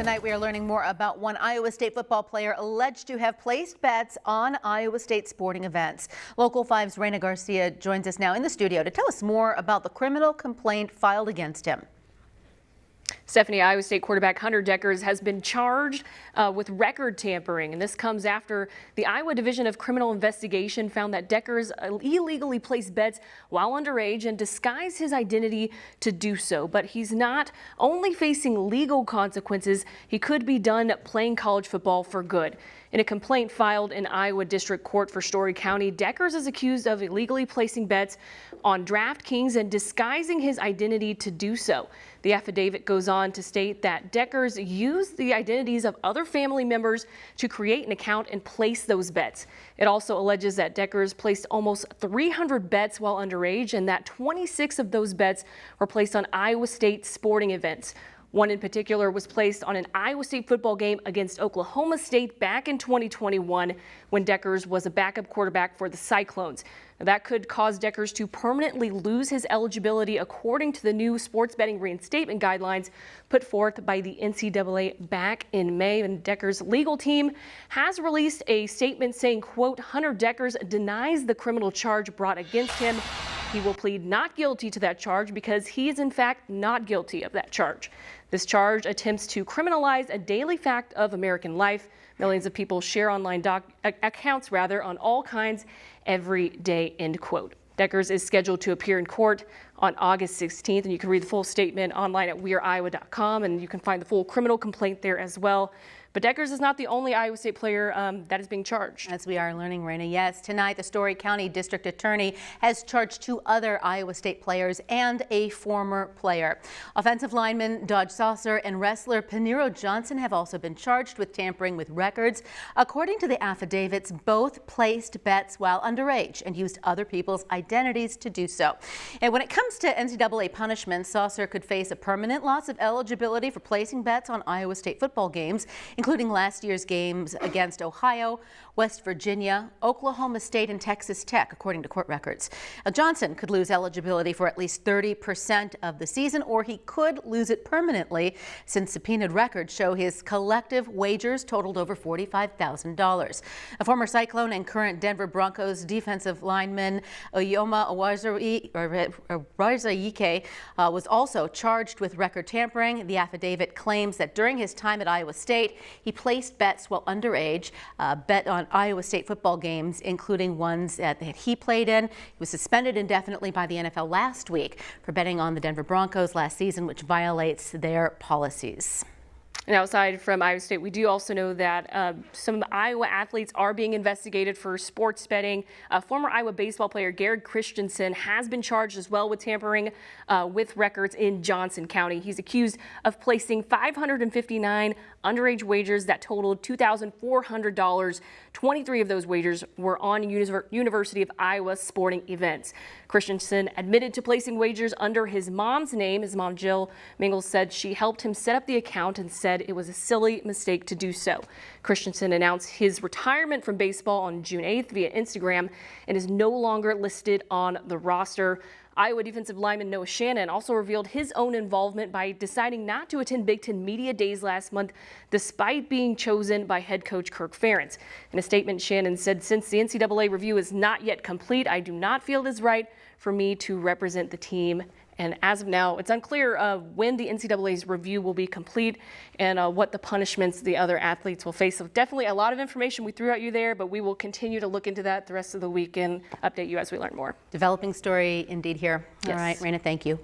Tonight we are learning more about one Iowa State football player alleged to have placed bets on Iowa State sporting events. Local 5's Reina Garcia joins us now in the studio to tell us more about the criminal complaint filed against him. Stephanie, Iowa State quarterback Hunter Dekkers has been charged with record tampering, and this comes after the Iowa Division of Criminal Investigation found that Dekkers illegally placed bets while underage and disguised his identity to do so. But he's not only facing legal consequences, he could be done playing college football for good. In a complaint filed in Iowa District Court for Story County, Dekkers is accused of illegally placing bets on DraftKings and disguising his identity to do so. The affidavit goes on to state that Dekkers used the identities of other family members to create an account and place those bets. It also alleges that Dekkers placed almost 300 bets while underage and that 26 of those bets were placed on Iowa State sporting events. One in particular was placed on an Iowa State football game against Oklahoma State back in 2021 when Dekkers was a backup quarterback for the Cyclones. Now, that could cause Dekkers to permanently lose his eligibility according to the new sports betting reinstatement guidelines put forth by the NCAA back in May. And Dekkers' legal team has released a statement saying, quote, Hunter Dekkers denies the criminal charge brought against him. He will plead not guilty to that charge because he is in fact not guilty of that charge. This charge attempts to criminalize a daily fact of American life. Millions of people share online accounts on all kinds every day, end quote. Dekkers is scheduled to appear in court on August 16th, and you can read the full statement online at weareiowa.com, and you can find the full criminal complaint there as well. But Dekkers is not the only Iowa State player that is being charged. As we are learning, Reina, yes, tonight the Story County District Attorney has charged 2 other Iowa State players and a former player. Offensive lineman Dodge Sauser and wrestler Paniro Johnson have also been charged with tampering with records. According to the affidavits, both placed bets while underage and used other people's identities to do so. And when it comes to NCAA punishment, Sauser could face a permanent loss of eligibility for placing bets on Iowa State football games, including last year's games against Ohio, West Virginia, Oklahoma State, and Texas Tech, according to court records. Johnson could lose eligibility for at least 30% of the season, or he could lose it permanently, since subpoenaed records show his collective wagers totaled over $45,000. A former Cyclone and current Denver Broncos defensive lineman Eyioma Uwazurike was also charged with record tampering. The affidavit claims that during his time at Iowa State, he placed bets while underage, bet on Iowa State football games, including ones that he played in. He was suspended indefinitely by the NFL last week for betting on the Denver Broncos last season, which violates their policies. And outside from Iowa State, we do also know that some Iowa athletes are being investigated for sports betting. Former Iowa baseball player Gehrig Christensen has been charged as well with tampering with records in Johnson County. He's accused of placing 559 underage wagers that totaled $2,400. 23 of those wagers were on University of Iowa sporting events. Christensen admitted to placing wagers under his mom's name. His mom, Jill Mingles, said she helped him set up the account and said it was a silly mistake to do so. Christensen announced his retirement from baseball on June 8th via Instagram and is no longer listed on the roster. Iowa defensive lineman Noah Shannon also revealed his own involvement by deciding not to attend Big Ten Media Days last month, despite being chosen by head coach Kirk Ferentz. In a statement, Shannon said, since the NCAA review is not yet complete, I do not feel it is right for me to represent the team. And as of now, it's unclear when the NCAA's review will be complete and what the punishments the other athletes will face. So definitely a lot of information we threw at you there, but we will continue to look into that the rest of the week and update you as we learn more. Developing story indeed here. Yes. All right, Reina, thank you.